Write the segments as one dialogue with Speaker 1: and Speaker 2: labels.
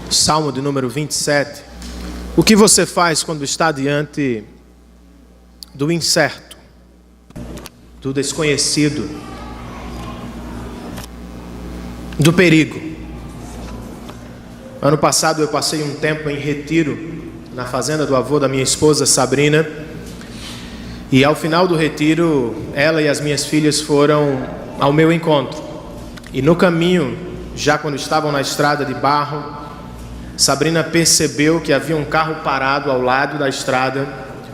Speaker 1: Salmo de número 27. O que você faz quando está diante do incerto, do desconhecido, do perigo? Ano passado eu passei um tempo em retiro na fazenda do avô da minha esposa, Sabrina, e ao final do retiro, ela e as minhas filhas foram ao meu encontro. E no caminho, já quando estavam na estrada de barro, Sabrina percebeu que havia um carro parado ao lado da estrada,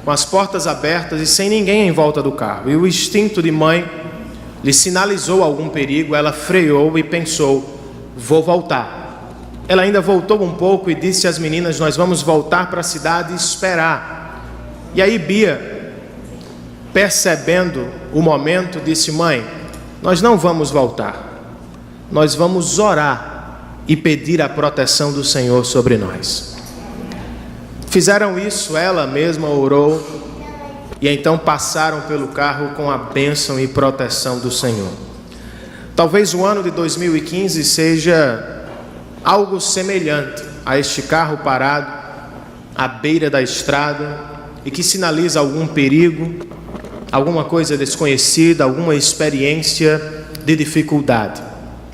Speaker 1: com as portas abertas e sem ninguém em volta do carro. E o instinto de mãe lhe sinalizou algum perigo. Ela freou e pensou: vou voltar. Ela ainda voltou um pouco e disse às meninas: nós vamos voltar para a cidade e esperar. E aí Bia, percebendo o momento, disse: mãe, nós não vamos voltar, nós vamos orar e pedir a proteção do Senhor sobre nós. Fizeram isso, ela mesma orou, e então passaram pelo carro com a bênção e proteção do Senhor. Talvez o ano de 2015 seja algo semelhante a este carro parado à beira da estrada e que sinaliza algum perigo, alguma coisa desconhecida, alguma experiência de dificuldade.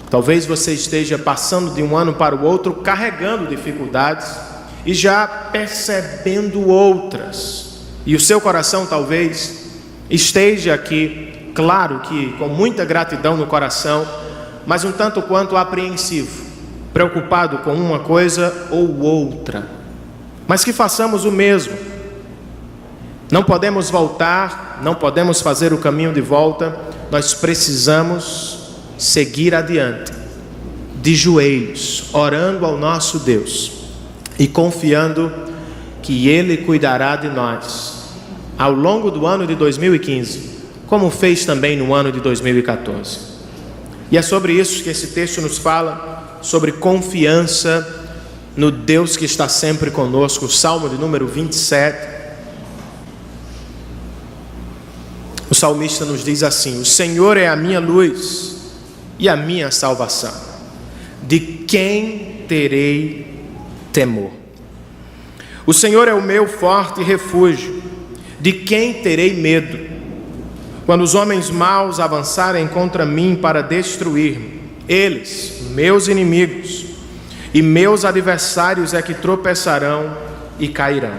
Speaker 1: Talvez você esteja passando de um ano para o outro carregando dificuldades e já percebendo outras. E o seu coração talvez esteja aqui, claro que com muita gratidão no coração, mas um tanto quanto apreensivo, preocupado com uma coisa ou outra. Mas que façamos o mesmo. Não podemos voltar, não podemos fazer o caminho de volta, nós precisamos seguir adiante, de joelhos, orando ao nosso Deus e confiando que Ele cuidará de nós ao longo do ano de 2015, como fez também no ano de 2014. E é sobre isso que esse texto nos fala, sobre confiança no Deus que está sempre conosco. O Salmo de número 27. O salmista nos diz assim: o Senhor é a minha luz e a minha salvação, de quem terei temor? O Senhor é o meu forte refúgio, de quem terei medo? Quando os homens maus avançarem contra mim para destruir-me, eles, meus inimigos e meus adversários, é que tropeçarão e cairão.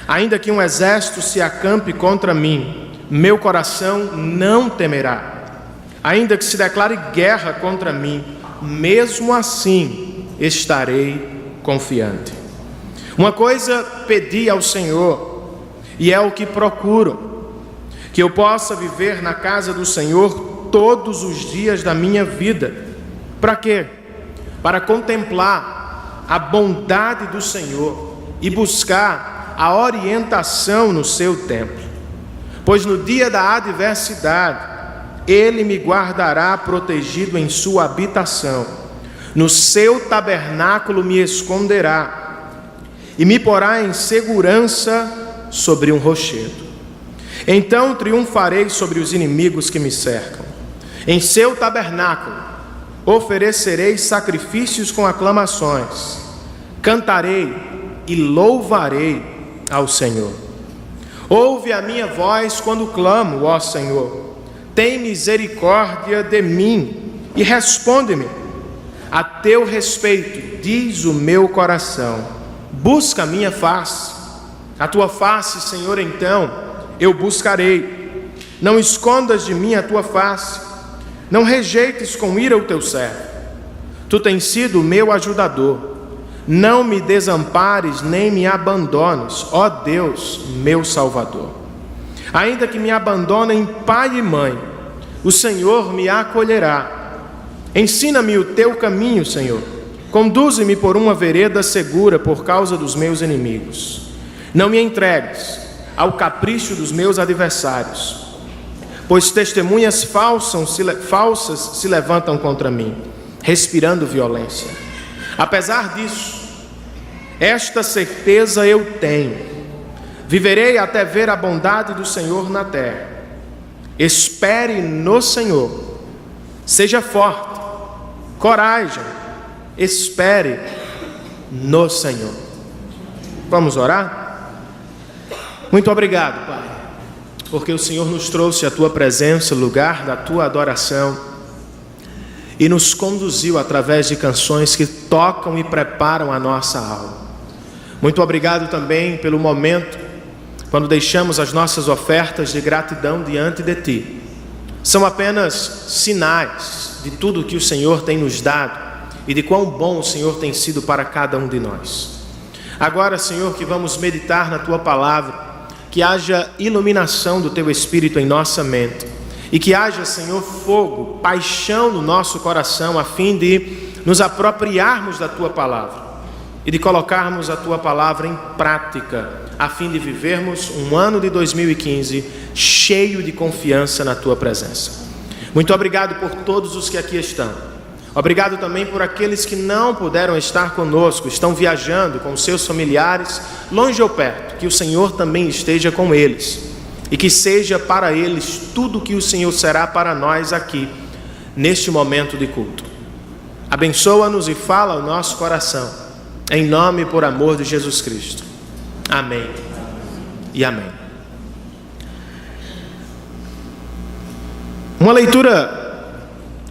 Speaker 1: Ainda que um exército se acampe contra mim, meu coração não temerá. Ainda que se declare guerra contra mim, mesmo assim estarei confiante. Uma coisa pedi ao Senhor, e é o que procuro: que eu possa viver na casa do Senhor todos os dias da minha vida. Para quê? Para contemplar a bondade do Senhor e buscar a orientação no seu templo. Pois no dia da adversidade, Ele me guardará protegido em sua habitação, no seu tabernáculo me esconderá e me porá em segurança sobre um rochedo. Então triunfarei sobre os inimigos que me cercam. Em seu tabernáculo oferecerei sacrifícios com aclamações, cantarei e louvarei ao Senhor. Ouve a minha voz quando clamo, ó Senhor. Tem misericórdia de mim e responde-me. A teu respeito diz o meu coração: busca a minha face. A tua face, Senhor, então eu buscarei. Não escondas de mim a tua face, não rejeites com ira o teu servo. Tu tens sido o meu ajudador. Não me desampares nem me abandones, ó Deus, meu Salvador. Ainda que me abandonem pai e mãe, o Senhor me acolherá. Ensina-me o teu caminho, Senhor. Conduze-me por uma vereda segura por causa dos meus inimigos. Não me entregues ao capricho dos meus adversários, pois testemunhas falsas se levantam contra mim, respirando violência. Apesar disso, esta certeza eu tenho: viverei até ver a bondade do Senhor na terra. Espere no Senhor, seja forte, coragem, espere no Senhor. Vamos orar? Muito obrigado, Pai, porque o Senhor nos trouxe à Tua presença, lugar da Tua adoração, e nos conduziu através de canções que tocam e preparam a nossa alma. Muito obrigado também pelo momento quando deixamos as nossas ofertas de gratidão diante de Ti. São apenas sinais de tudo que o Senhor tem nos dado e de quão bom o Senhor tem sido para cada um de nós. Agora, Senhor, que vamos meditar na Tua palavra, que haja iluminação do Teu Espírito em nossa mente e que haja, Senhor, fogo, paixão no nosso coração a fim de nos apropriarmos da Tua palavra e de colocarmos a Tua palavra em prática, a fim de vivermos um ano de 2015 cheio de confiança na Tua presença. Muito obrigado por todos os que aqui estão. Obrigado também por aqueles que não puderam estar conosco, estão viajando com seus familiares, longe ou perto. Que o Senhor também esteja com eles e que seja para eles tudo o que o Senhor será para nós aqui, neste momento de culto. Abençoa-nos e fala ao nosso coração, em nome e por amor de Jesus Cristo. Amém e amém. Uma leitura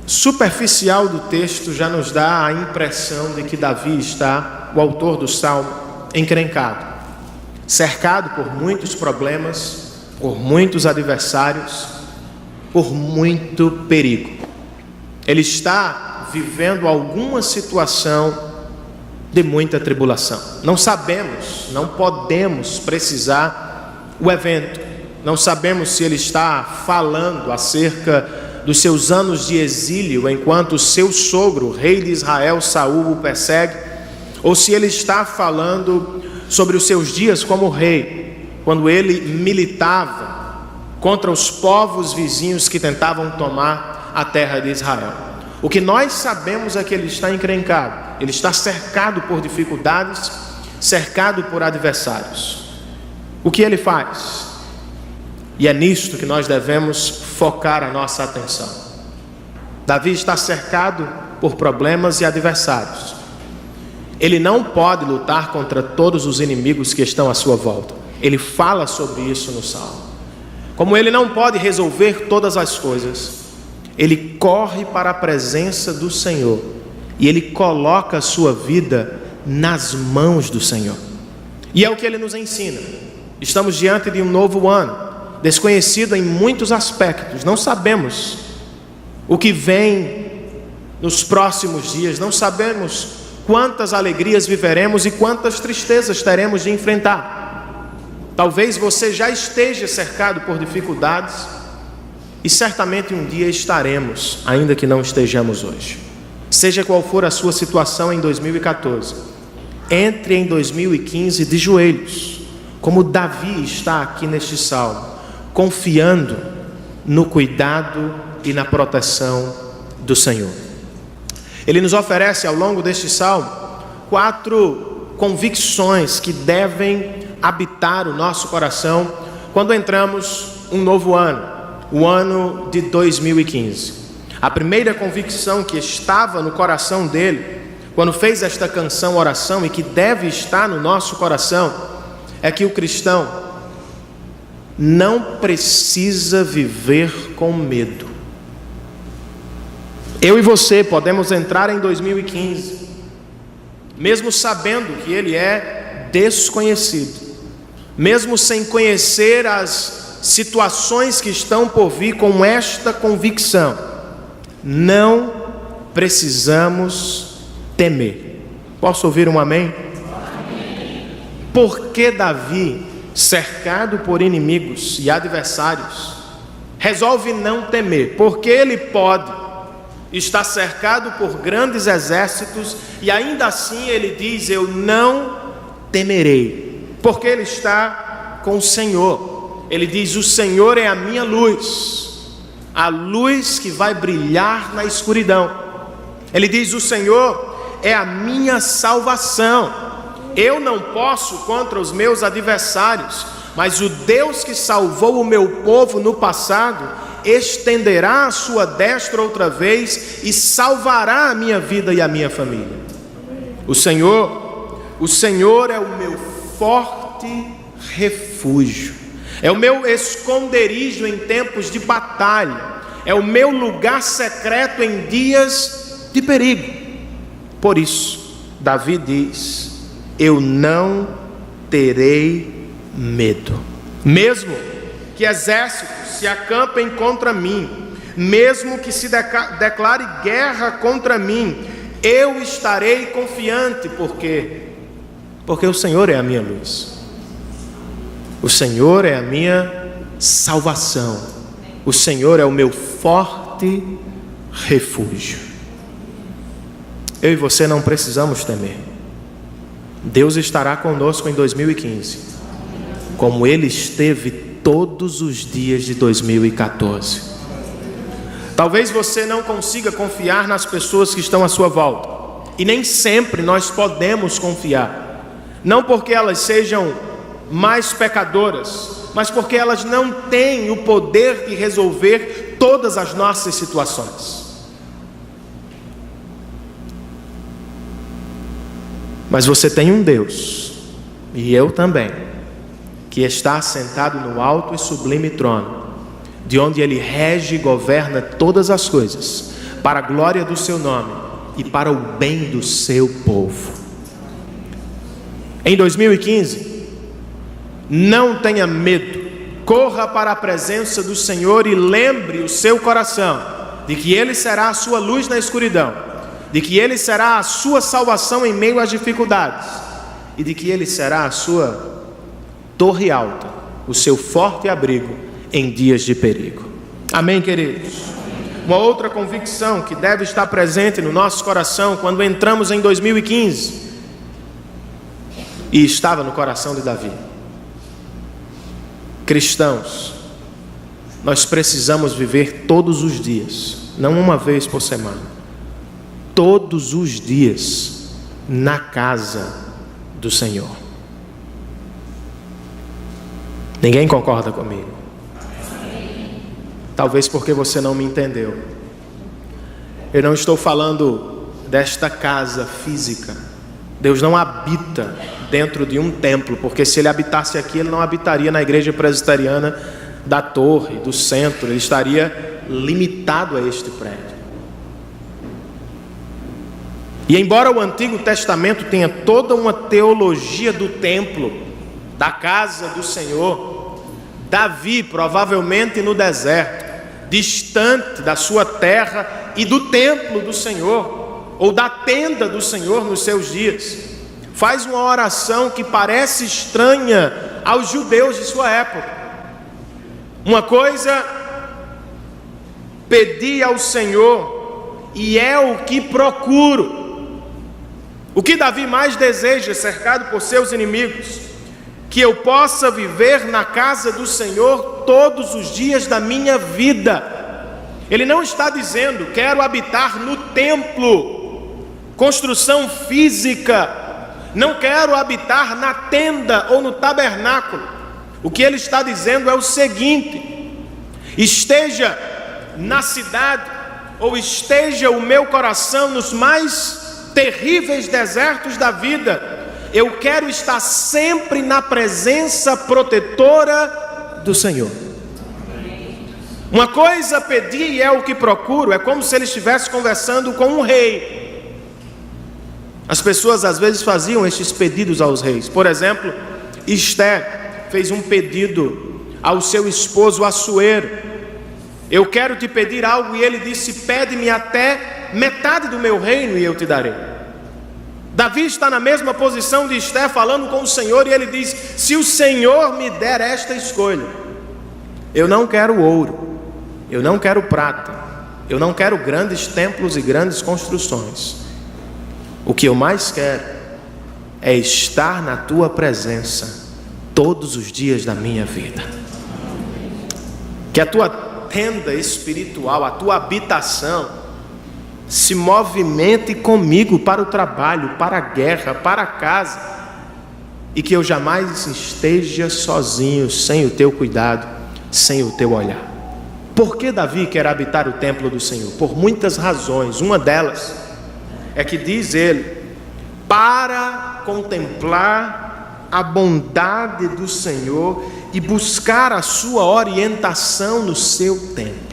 Speaker 1: superficial do texto já nos dá a impressão de que Davi está, o autor do Salmo, encrencado, cercado por muitos problemas, por muitos adversários, por muito perigo. Ele está vivendo alguma situação de muita tribulação. Não sabemos, não podemos precisar o evento. Não sabemos se ele está falando acerca dos seus anos de exílio, enquanto seu sogro, rei de Israel, Saul, o persegue, ou se ele está falando sobre os seus dias como rei, quando ele militava contra os povos vizinhos que tentavam tomar a terra de Israel. O que nós sabemos é que ele está encrencado, ele está cercado por dificuldades, cercado por adversários. O que ele faz? E é nisto que nós devemos focar a nossa atenção. Davi está cercado por problemas e adversários. Ele não pode lutar contra todos os inimigos que estão à sua volta. Ele fala sobre isso no Salmo. Como ele não pode resolver todas as coisas, ele corre para a presença do Senhor e ele coloca a sua vida nas mãos do Senhor. E é o que ele nos ensina. Estamos diante de um novo ano, desconhecido em muitos aspectos. Não sabemos o que vem nos próximos dias, não sabemos quantas alegrias viveremos e quantas tristezas teremos de enfrentar. Talvez você já esteja cercado por dificuldades e certamente um dia estaremos, ainda que não estejamos hoje. Seja qual for a sua situação em 2014, entre em 2015 de joelhos, como Davi está aqui neste salmo, confiando no cuidado e na proteção do Senhor. Ele nos oferece ao longo deste salmo 4 convicções que devem habitar o nosso coração quando entramos um novo ano, o ano de 2015. A primeira convicção que estava no coração dele, quando fez esta canção oração e que deve estar no nosso coração, é que o cristão não precisa viver com medo. Eu e você podemos entrar em 2015, mesmo sabendo que ele é desconhecido, mesmo sem conhecer as situações que estão por vir, com esta convicção: não precisamos temer. Posso ouvir um amém? Amém. Por que Davi, cercado por inimigos e adversários, resolve não temer? Porque ele pode estar cercado por grandes exércitos e ainda assim ele diz: eu não temerei. Porque ele está com o Senhor. Ele diz: o Senhor é a minha luz, a luz que vai brilhar na escuridão. Ele diz: o Senhor é a minha salvação. Eu não posso contra os meus adversários, mas o Deus que salvou o meu povo no passado estenderá a sua destra outra vez e salvará a minha vida e a minha família. O Senhor O Senhor é o meu forte refúgio, é o meu esconderijo em tempos de batalha, é o meu lugar secreto em dias de perigo. Por isso, Davi diz: eu não terei medo, mesmo que exércitos se acampem contra mim, mesmo que se declare guerra contra mim, eu estarei confiante, porque o Senhor é a minha luz, o Senhor é a minha salvação, o Senhor é o meu forte refúgio. Eu e você não precisamos temer. Deus estará conosco em 2015, como Ele esteve todos os dias de 2014. Talvez você não consiga confiar nas pessoas que estão à sua volta, e nem sempre nós podemos confiar, não porque elas sejam mais pecadoras, mas porque elas não têm o poder de resolver todas as nossas situações. Mas você tem um Deus, e eu também, que está assentado no alto e sublime trono, de onde Ele rege e governa todas as coisas, para a glória do seu nome e para o bem do seu povo. Em 2015, não tenha medo, corra para a presença do Senhor e lembre o seu coração de que Ele será a sua luz na escuridão, de que Ele será a sua salvação em meio às dificuldades, e de que Ele será a sua torre alta, o seu forte abrigo em dias de perigo. Amém, queridos? Uma outra convicção que deve estar presente no nosso coração quando entramos em 2015, e estava no coração de Davi: cristãos, nós precisamos viver todos os dias, não uma vez por semana, todos os dias na casa do Senhor. Ninguém concorda comigo? Talvez porque você não me entendeu. Eu não estou falando desta casa física. Deus não habita dentro de um templo, porque se Ele habitasse aqui, Ele não habitaria na igreja presbiteriana da torre, do centro. Ele estaria limitado a este prédio. E embora o Antigo Testamento tenha toda uma teologia do templo, da casa do Senhor, Davi, provavelmente no deserto, distante da sua terra e do templo do Senhor, ou da tenda do Senhor nos seus dias, faz uma oração que parece estranha aos judeus de sua época. Uma coisa pedi ao Senhor, e é o que procuro. O que Davi mais deseja, cercado por seus inimigos? Que eu possa viver na casa do Senhor todos os dias da minha vida. Ele não está dizendo: quero habitar no templo, construção física, não quero habitar na tenda ou no tabernáculo. O que ele está dizendo é o seguinte: esteja na cidade, ou esteja o meu coração nos mais terríveis desertos da vida, eu quero estar sempre na presença protetora do Senhor. Uma coisa pedi e é o que procuro, é como se ele estivesse conversando com um rei. As pessoas às vezes faziam estes pedidos aos reis. Por exemplo, Esté fez um pedido ao seu esposo Assuero: eu quero te pedir algo, e ele disse: pede-me até metade do meu reino e eu te darei. Davi está na mesma posição de Esté, falando com o Senhor, e ele diz: se o Senhor me der esta escolha, eu não quero ouro, eu não quero prata, eu não quero grandes templos e grandes construções. O que eu mais quero é estar na tua presença todos os dias da minha vida. Que a tua tenda espiritual, a tua habitação, se movimente comigo para o trabalho, para a guerra, para a casa, e que eu jamais esteja sozinho, sem o teu cuidado, sem o teu olhar. Por que Davi quer habitar o templo do Senhor? Por muitas razões. Uma delas é que diz ele: para contemplar a bondade do Senhor e buscar a sua orientação no seu templo.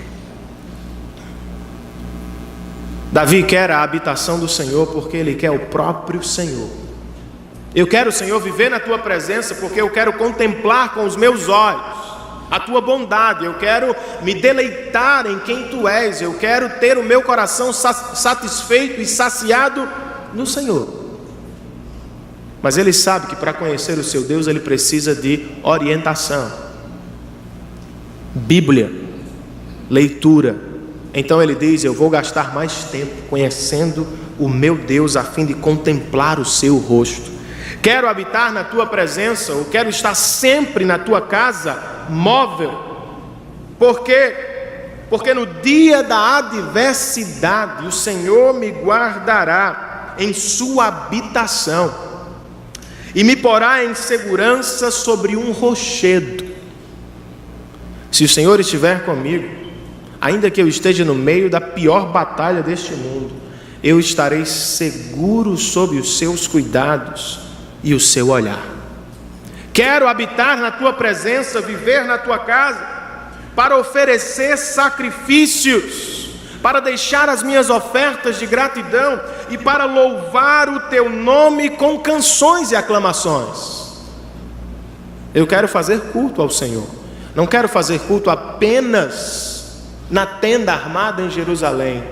Speaker 1: Davi quer a habitação do Senhor porque ele quer o próprio Senhor. Eu quero, Senhor, viver na tua presença porque eu quero contemplar com os meus olhos a tua bondade, eu quero me deleitar em quem tu és, eu quero ter o meu coração satisfeito e saciado no Senhor. Mas ele sabe que para conhecer o seu Deus ele precisa de orientação, Bíblia, leitura. Então ele diz: eu vou gastar mais tempo conhecendo o meu Deus a fim de contemplar o seu rosto. Quero habitar na tua presença, eu quero estar sempre na tua casa móvel. Por quê? Porque no dia da adversidade o Senhor me guardará em sua habitação e me porá em segurança sobre um rochedo. Se o Senhor estiver comigo, ainda que eu esteja no meio da pior batalha deste mundo, eu estarei seguro sob os seus cuidados e o seu olhar. Quero habitar na tua presença, viver na tua casa, para oferecer sacrifícios, para deixar as minhas ofertas de gratidão e para louvar o teu nome com canções e aclamações. Eu quero fazer culto ao Senhor. Não quero fazer culto apenas na tenda armada em Jerusalém.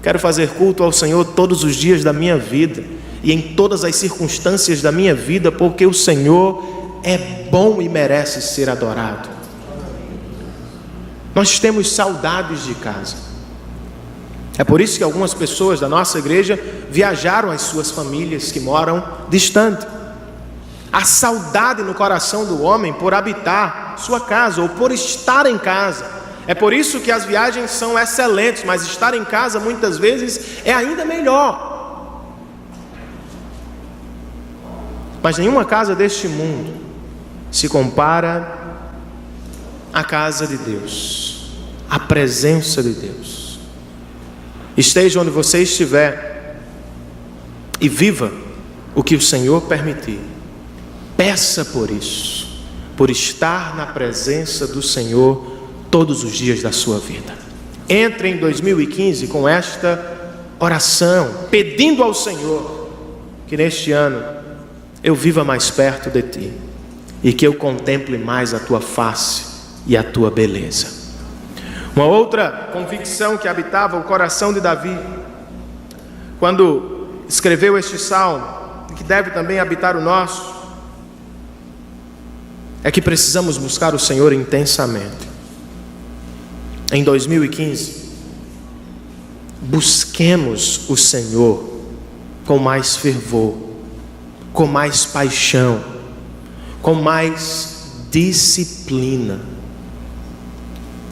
Speaker 1: Quero fazer culto ao Senhor todos os dias da minha vida e em todas as circunstâncias da minha vida, porque o Senhor é bom e merece ser adorado. Nós temos saudades de casa. É por isso que algumas pessoas da nossa igreja viajaram às suas famílias que moram distante. Há saudade no coração do homem por habitar sua casa ou por estar em casa. É por isso que as viagens são excelentes, mas estar em casa muitas vezes é ainda melhor. Mas nenhuma casa deste mundo se compara à casa de Deus, à presença de Deus. Esteja onde você estiver e viva o que o Senhor permitir. Peça por isso, por estar na presença do Senhor todos os dias da sua vida. Entre em 2015 com esta oração, pedindo ao Senhor que neste ano eu viva mais perto de ti e que eu contemple mais a tua face e a tua beleza. Uma outra convicção que habitava o coração de Davi, quando escreveu este salmo, e que deve também habitar o nosso, é que precisamos buscar o Senhor intensamente. Em 2015, busquemos o Senhor com mais fervor, com mais paixão, com mais disciplina.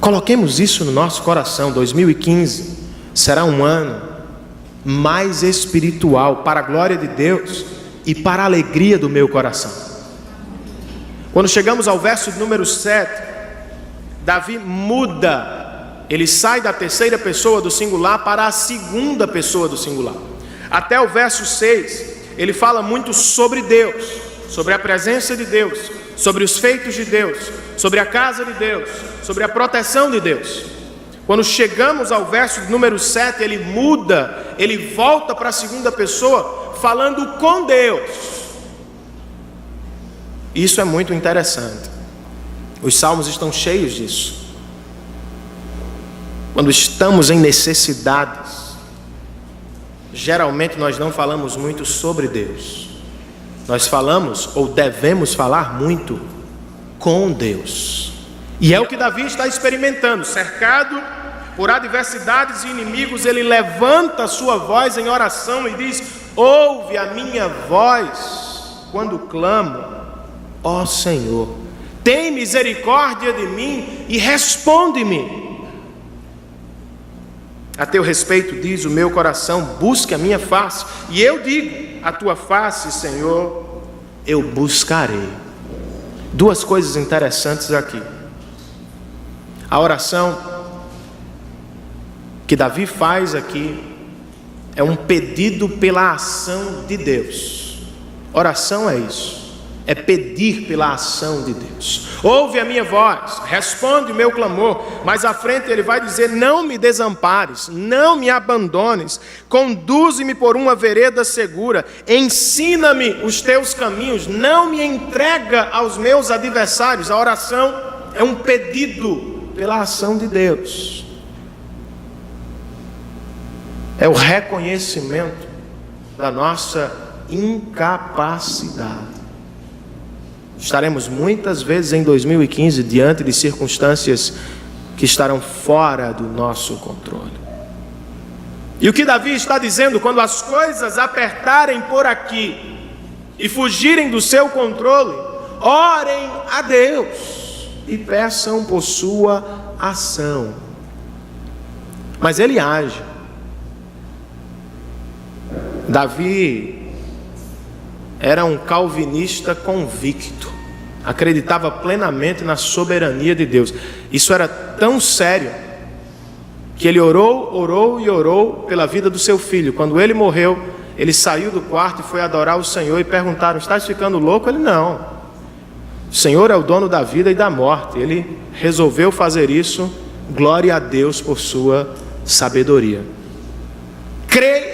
Speaker 1: Coloquemos isso no nosso coração. 2015 será um ano mais espiritual, para a glória de Deus e para a alegria do meu coração. Quando chegamos ao verso número 7, Davi muda, ele sai da terceira pessoa do singular para a segunda pessoa do singular. Até o verso 6, ele fala muito sobre Deus, sobre a presença de Deus, sobre os feitos de Deus, sobre a casa de Deus, sobre a proteção de Deus. Quando chegamos ao verso número 7, ele muda, ele volta para a segunda pessoa, falando com Deus. Isso é muito interessante. Os salmos estão cheios disso. Quando estamos em necessidades, geralmente nós não falamos muito sobre Deus. Nós falamos, ou devemos falar muito, com Deus. E é o que Davi está experimentando. Cercado por adversidades e inimigos, ele levanta a sua voz em oração e diz: ouve a minha voz quando clamo, ó Senhor. Tem misericórdia de mim e responde-me. A teu respeito diz o meu coração: busque a minha face. E eu digo: a tua face, Senhor, eu buscarei. Duas coisas interessantes aqui. A oração que Davi faz aqui é um pedido pela ação de Deus. Oração é isso. É pedir pela ação de Deus. Ouve a minha voz, responde o meu clamor. Mais à frente ele vai dizer: não me desampares, não me abandones, conduze-me por uma vereda segura, ensina-me os teus caminhos, não me entrega aos meus adversários. A oração é um pedido pela ação de Deus. É o reconhecimento da nossa incapacidade. Estaremos muitas vezes em 2015 diante de circunstâncias que estarão fora do nosso controle. E o que Davi está dizendo: quando as coisas apertarem por aqui e fugirem do seu controle, orem a Deus e peçam por sua ação. Mas ele age. Davi era um calvinista convicto, acreditava plenamente na soberania de Deus. Isso era tão sério que ele orou pela vida do seu filho. Quando ele morreu, ele saiu do quarto e foi adorar o Senhor, e perguntaram: estás ficando louco? Ele: não, o Senhor é o dono da vida e da morte. Ele resolveu fazer isso. Glória a Deus por sua sabedoria.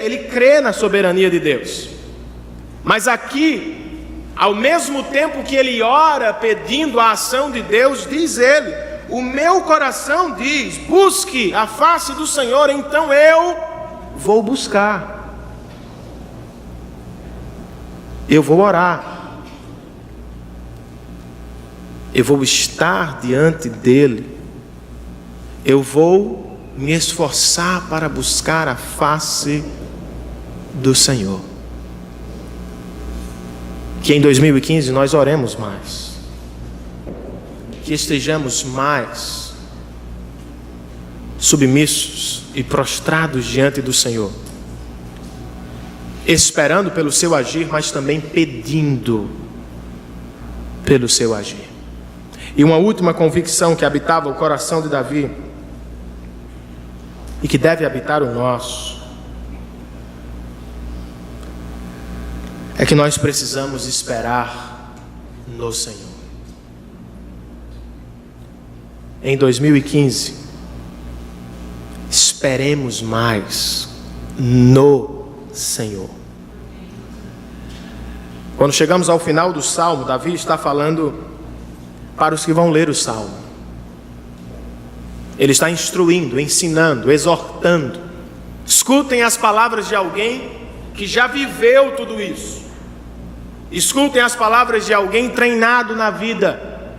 Speaker 1: Ele crê na soberania de Deus. Mas aqui, ao mesmo tempo que ele ora pedindo a ação de Deus, diz ele: o meu coração diz, busque a face do Senhor, então eu vou buscar. Eu vou orar. Eu vou estar diante dele. Eu vou me esforçar para buscar a face do Senhor. Que em 2015 nós oremos mais, que estejamos mais submissos e prostrados diante do Senhor, esperando pelo seu agir, mas também pedindo pelo seu agir. E uma última convicção que habitava o coração de Davi, e que deve habitar o nosso, é que nós precisamos esperar no Senhor. Em 2015, esperemos mais no Senhor. Quando chegamos ao final do Salmo, Davi está falando para os que vão ler o Salmo. Ele está instruindo, ensinando, exortando. Escutem as palavras de alguém que já viveu tudo isso. Escutem as palavras de alguém treinado na vida,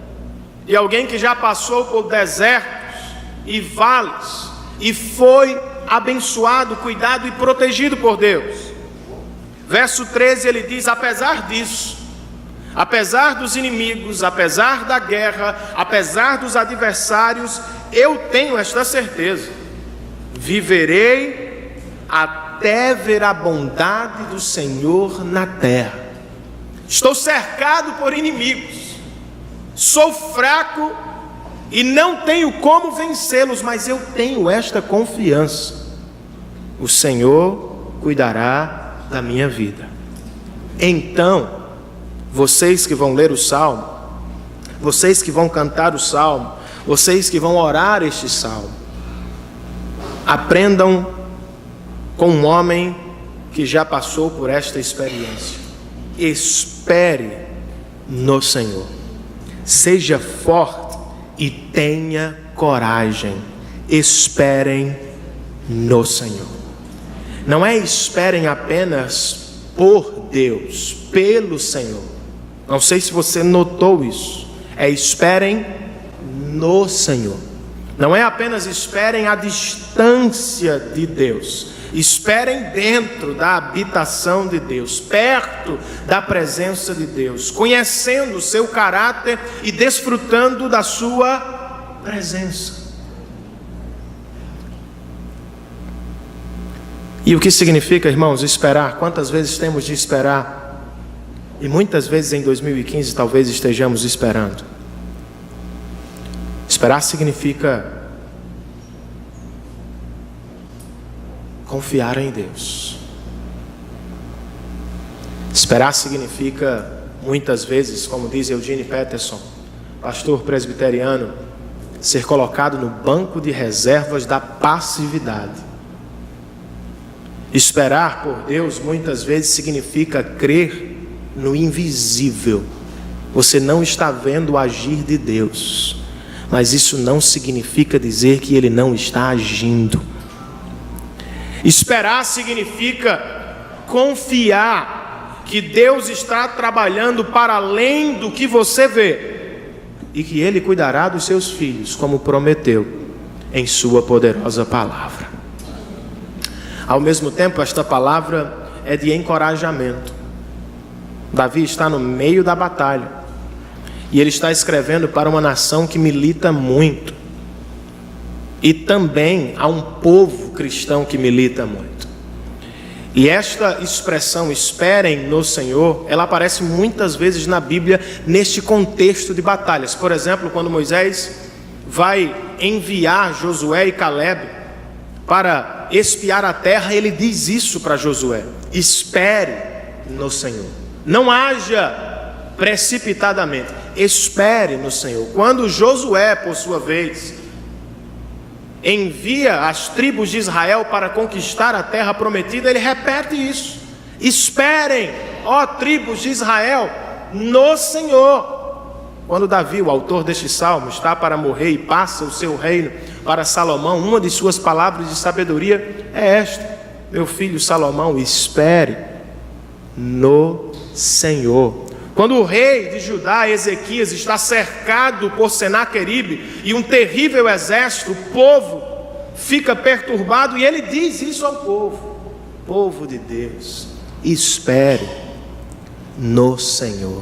Speaker 1: de alguém que já passou por desertos e vales e foi abençoado, cuidado e protegido por Deus. Verso 13 ele diz: apesar disso, apesar dos inimigos, apesar da guerra, apesar dos adversários, eu tenho esta certeza: viverei até ver a bondade do Senhor na terra. Estou cercado por inimigos, sou fraco e não tenho como vencê-los, mas eu tenho esta confiança: o Senhor cuidará da minha vida. Então, vocês que vão ler o Salmo, vocês que vão cantar o Salmo, vocês que vão orar este Salmo, aprendam com um homem que já passou por esta experiência. Espere no Senhor. Seja forte e tenha coragem. Esperem no Senhor. Não é esperem apenas por Deus, pelo Senhor. Não sei se você notou isso. É esperem no Senhor. Não é apenas esperem à distância de Deus. Esperem dentro da habitação de Deus, perto da presença de Deus, conhecendo o seu caráter e desfrutando da sua presença. E o que significa, irmãos, esperar? Quantas vezes temos de esperar? E muitas vezes em 2015 talvez estejamos esperando. Esperar significa confiar em Deus. Esperar significa, muitas vezes, como diz Eugene Peterson, pastor presbiteriano, ser colocado no banco de reservas da passividade. Esperar por Deus muitas vezes significa crer no invisível. Você não está vendo o agir de Deus, mas isso não significa dizer que Ele não está agindo. Esperar significa confiar que Deus está trabalhando para além do que você vê e que Ele cuidará dos seus filhos, como prometeu em sua poderosa palavra. Ao mesmo tempo, esta palavra é de encorajamento. Davi está no meio da batalha e ele está escrevendo para uma nação que milita muito, e também a um povo cristão que milita muito. E esta expressão, esperem no Senhor, ela aparece muitas vezes na Bíblia neste contexto de batalhas. Por exemplo, quando Moisés vai enviar Josué e Caleb para espiar a terra, ele diz isso para Josué: espere no Senhor, não haja precipitadamente, espere no Senhor. Quando Josué, por sua vez, envia as tribos de Israel para conquistar a terra prometida, ele repete isso: esperem, ó tribos de Israel, no Senhor. Quando Davi, o autor deste salmo, está para morrer e passa o seu reino para Salomão, uma de suas palavras de sabedoria é esta: meu filho Salomão, espere no Senhor. Quando o rei de Judá, Ezequias, está cercado por Senaqueribe e um terrível exército, o povo fica perturbado e ele diz isso ao povo: povo de Deus, espere no Senhor.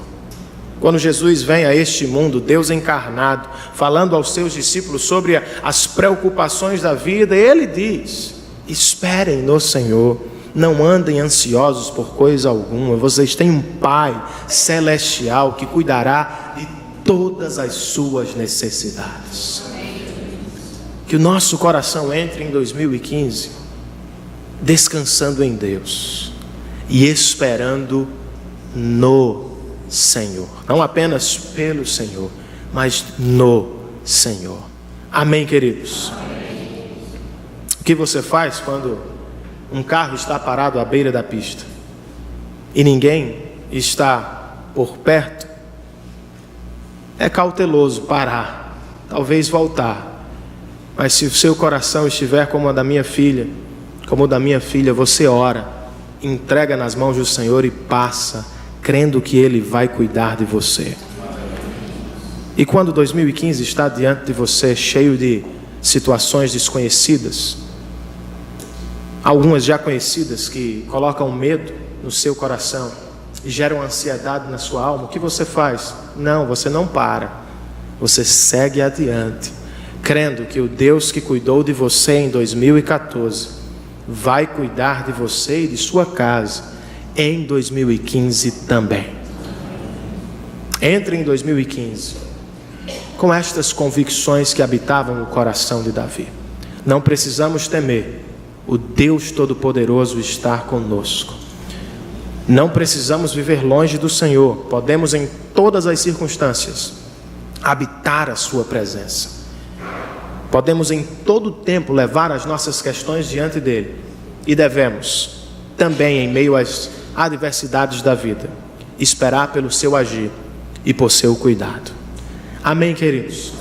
Speaker 1: Quando Jesus vem a este mundo, Deus encarnado, falando aos seus discípulos sobre as preocupações da vida, ele diz: esperem no Senhor, não andem ansiosos por coisa alguma, vocês têm um Pai celestial que cuidará de todas as suas necessidades. Que o nosso coração entre em 2015 descansando em Deus e esperando no Senhor, não apenas pelo Senhor, mas no Senhor. Amém, queridos? Amém. O que você faz quando um carro está parado à beira da pista e ninguém está por perto? É cauteloso parar, talvez voltar, mas se o seu coração estiver como o da minha filha, você ora, entrega nas mãos do Senhor e passa, crendo que Ele vai cuidar de você. E quando 2015 está diante de você, cheio de situações desconhecidas, algumas já conhecidas, que colocam medo no seu coração e geram ansiedade na sua alma, o que você faz? Não, você não para, você segue adiante, crendo que o Deus que cuidou de você em 2014 vai cuidar de você e de sua casa em 2015 também. Entre em 2015 com estas convicções que habitavam o coração de Davi: não precisamos temer, o Deus Todo-Poderoso está conosco. Não precisamos viver longe do Senhor, podemos em todas as circunstâncias habitar a sua presença. Podemos em todo o tempo levar as nossas questões diante dele, e devemos também, em meio às adversidades da vida, esperar pelo seu agir e por seu cuidado. Amém, queridos?